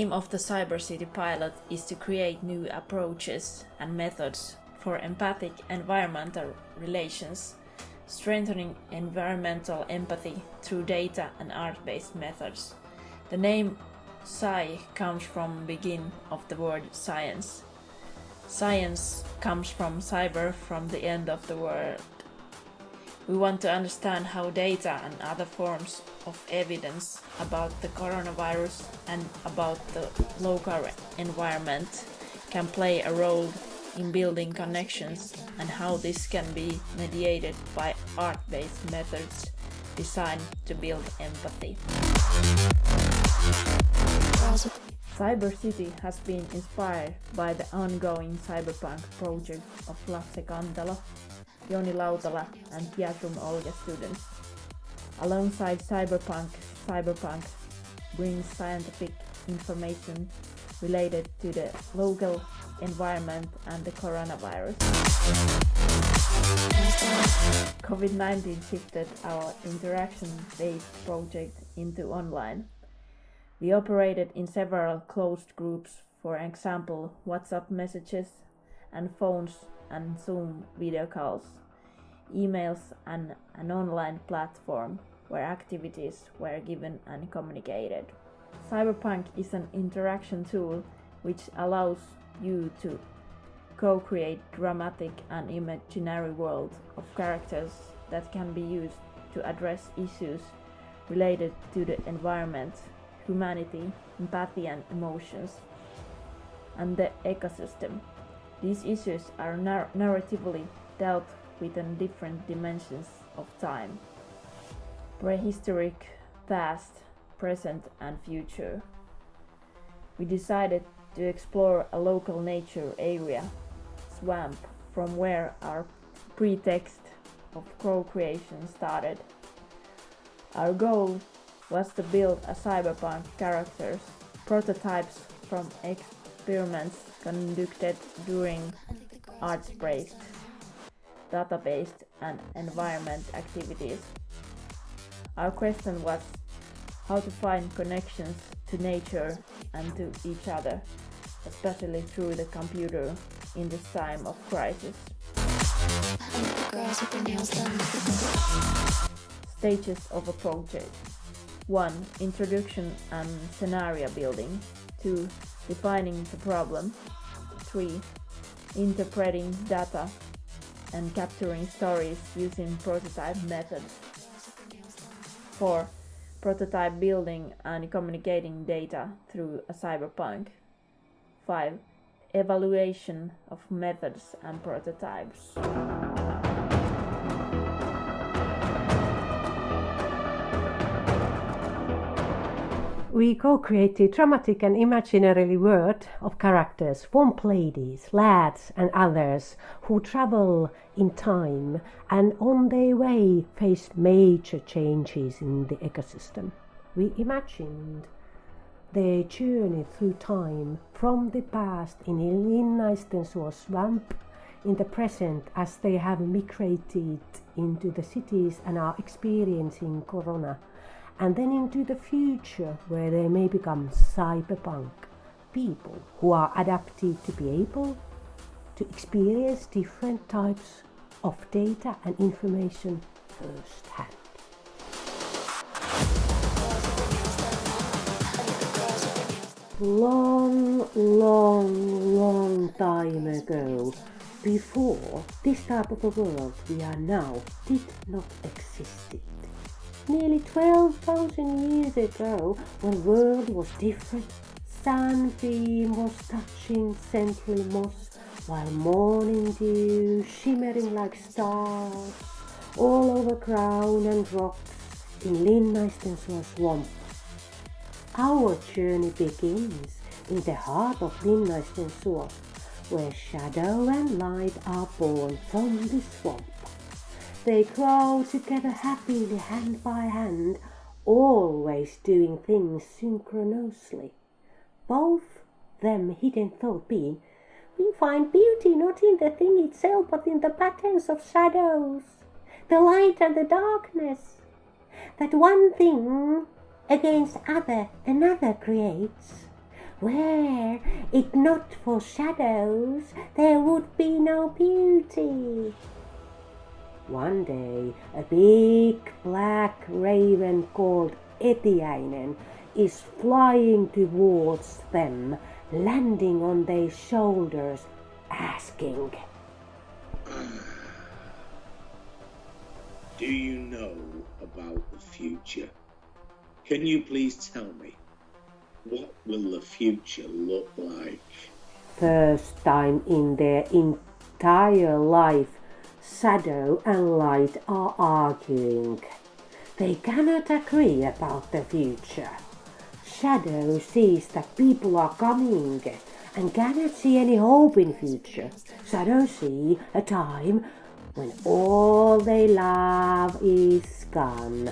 aim of the Scibercity pilot is to create new approaches and methods for empathic environmental relations, strengthening environmental empathy through data and art-based methods. The name Sci comes from the begin of the word science. Science comes from cyber, from the end of the word. We want to understand how data and other forms of evidence about the coronavirus and about the local environment can play a role in building connections, and how this can be mediated by art-based methods designed to build empathy. Scibercity has been inspired by the ongoing cyberpunk project of Lasse Kantala, Joni Lautala and Kiasum Olga students. Alongside cyberpunk brings scientific information related to the local environment and the coronavirus. COVID-19 shifted our interaction-based project into online. We operated in several closed groups, for example WhatsApp messages and phones and Zoom video calls, emails and an online platform where activities were given and communicated. Cyberpunk is an interaction tool which allows you to co-create dramatic and imaginary world of characters that can be used to address issues related to the environment, humanity, empathy and emotions, and the ecosystem. These issues are narratively dealt with in different dimensions of time: prehistoric, past, present and future. We decided to explore a local nature area, swamp, from where our pretext of co-creation started. Our goal was to build a cyberpunk characters, prototypes from experiments conducted during arts-based, data-based and environment activities. Our question was how to find connections to nature and to each other, especially through the computer in this time of crisis. Stages of a project. 1. Introduction and scenario building. 2. Defining the problem. 3. Interpreting data and capturing stories using prototype methods. 4. Prototype building and communicating data through a cyberpunk. 5. Evaluation of methods and prototypes. We co-created dramatic and imaginary world of characters, swamp ladies, lads and others who travel in time and on their way face major changes in the ecosystem. We imagined their journey through time from the past in Linnaistensuo swamp in the present as they have migrated into the cities and are experiencing corona, and then into the future where they may become cyberpunk people who are adapted to be able to experience different types of data and information firsthand. Long time ago, before this type of a world we are now did not exist. Nearly 12,000 years ago, when the world was different, sunbeam was touching gently moss, while morning dew shimmering like stars all over ground and rocks in Linnaistensuo swamp. Our journey begins in the heart of Linnaistensuo, where shadow and light are born from the swamp. They grow together happily hand by hand, always doing things synchronously. Both them hidden thought being, we find beauty not in the thing itself but in the patterns of shadows, the light and the darkness, that one thing against another creates. Were it not for shadows, there would be no beauty. One day, a big black raven called Etiäinen is flying towards them, landing on their shoulders, asking, Do you know about the future? Can you please tell me, what will the future look like? First time in their entire life, shadow and light are arguing. They cannot agree about the future. Shadow sees that people are coming and cannot see any hope in future. Shadow see a time when all they love is gone.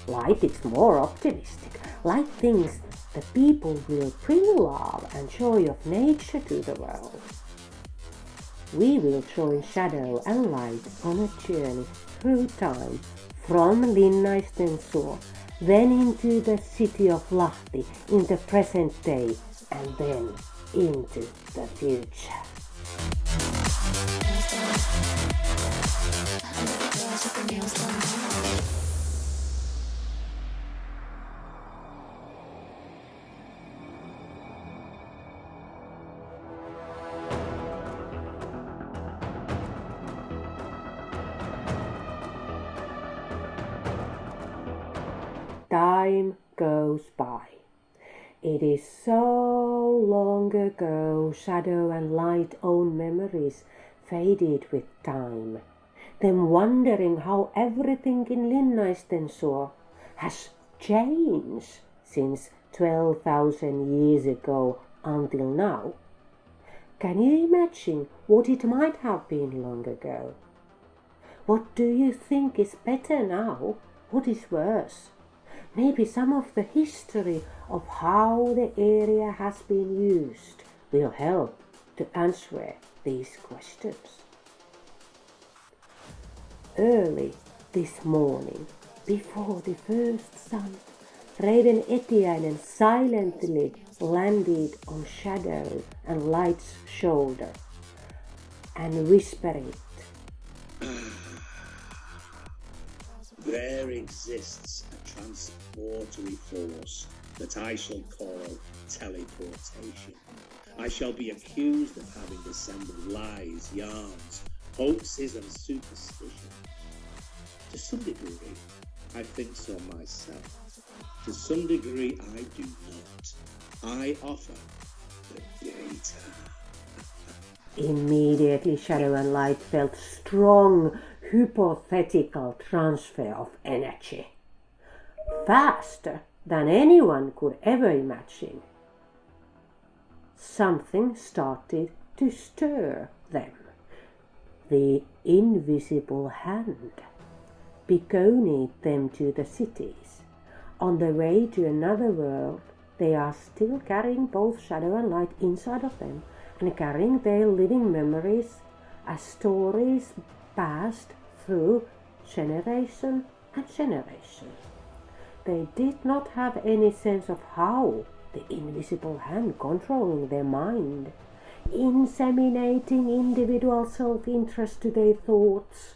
Light is more optimistic. Light thinks the people will bring love and joy of nature to the world. We will join shadow and light on a journey through time from Linnaisten-suo, then into the city of Lahti in the present day, and then into the future. Time goes by. It is so long ago, shadow and light own memories faded with time. Them wondering how everything in Linnaisten-suo has changed since 12,000 years ago until now. Can you imagine what it might have been long ago? What do you think is better now? What is worse? Maybe some of the history of how the area has been used will help to answer these questions. Early this morning, before the first sun, Raven Etiäinen silently landed on Shadow and Light's shoulder and whispered, There exists a transportory force that I shall call teleportation. I shall be accused of having assembled lies, yarns, hoaxes and superstitions. To some degree, I think so myself. To some degree, I do not. I offer the data. Immediately Shadow and Light felt strong hypothetical transfer of energy, faster than anyone could ever imagine. Something started to stir them. The invisible hand beckoned them to the cities. On the way to another world, they are still carrying both shadow and light inside of them and carrying their living memories as stories passed through generation and generation. They did not have any sense of how the invisible hand controlling their mind, inseminating individual self-interest to their thoughts.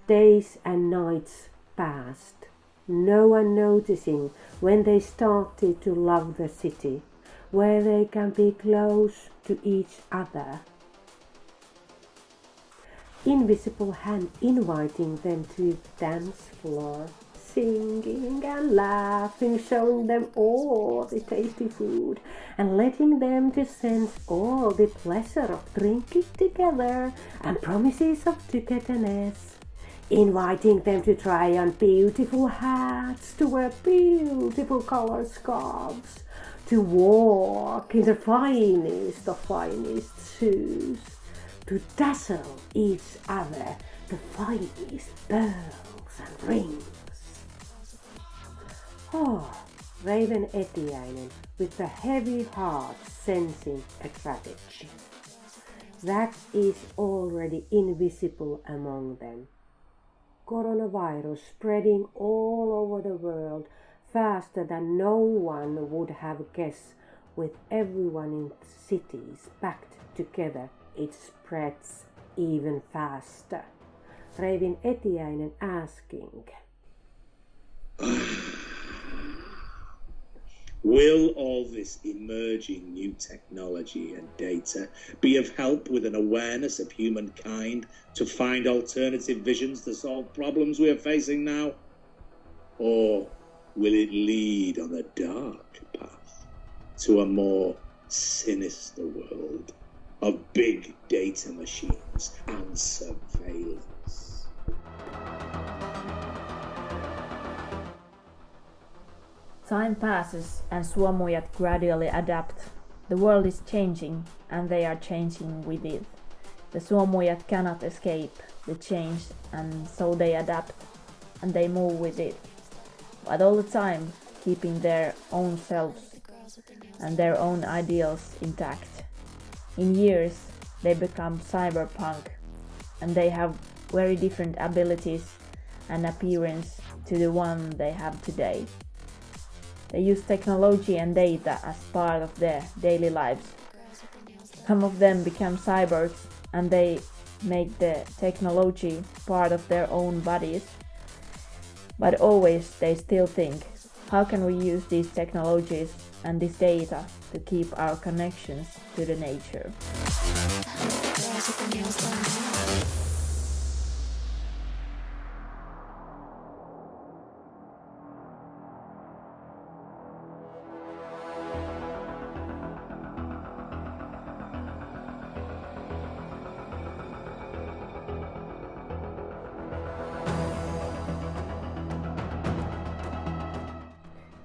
Days and nights passed, no one noticing when they started to love the city, where they can be close to each other. Invisible hand inviting them to dance floor, singing and laughing, showing them all the tasty food and letting them to sense all the pleasure of drinking together and promises of togetherness, inviting them to try on beautiful hats, to wear beautiful colored scarves, to walk in the finest of finest shoes, to dazzle each other the finest pearls and rings. Oh, Raven Etiäinen with a heavy heart sensing a tragedy that is already invisible among them. Coronavirus spreading all over the world, faster than no one would have guessed. With everyone in cities packed together, it spreads even faster. Reivin Etiäinen asking. Will all this emerging new technology and data be of help with an awareness of humankind to find alternative visions to solve problems we are facing now? Or will it lead on a dark path to a more sinister world of big data machines and surveillance? Time passes and Suomujat gradually adapt. The world is changing and they are changing with it. The Suomujat cannot escape the change and so they adapt and they move with it. But all the time keeping their own selves and their own ideals intact. In years they become cyberpunk and they have very different abilities and appearance to the one they have today. They use technology and data as part of their daily lives. Some of them become cyborgs and they make the technology part of their own bodies. But always they still think, how can we use these technologies and this data to keep our connections to the nature?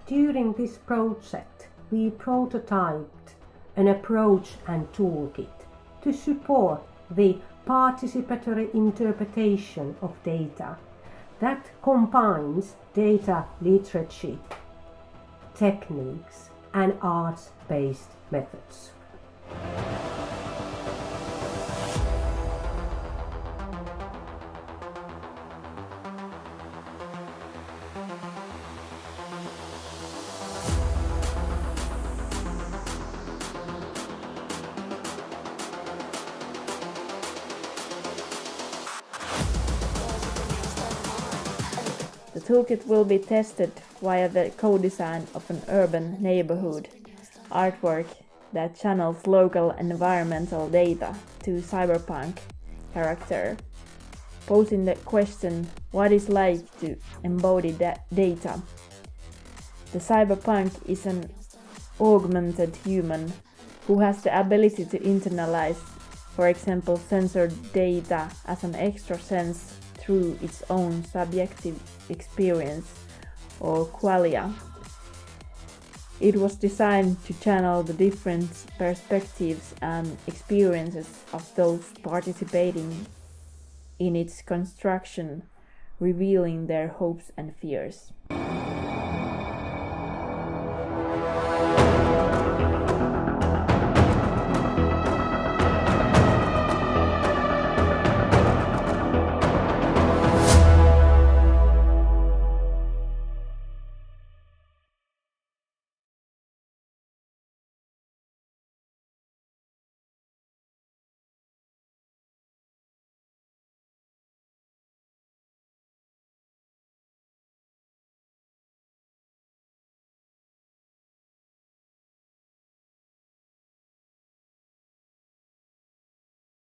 During this project, we prototyped an approach and toolkit to support the participatory interpretation of data that combines data literacy, techniques, and arts-based methods. The toolkit will be tested via the co-design of an urban neighborhood artwork that channels local environmental data to cyberpunk character, posing the question what it's like to embody that data. The cyberpunk is an augmented human who has the ability to internalize, for example, sensored data as an extra sense through its own subjective experience or qualia. It was designed to channel the different perspectives and experiences of those participating in its construction, revealing their hopes and fears.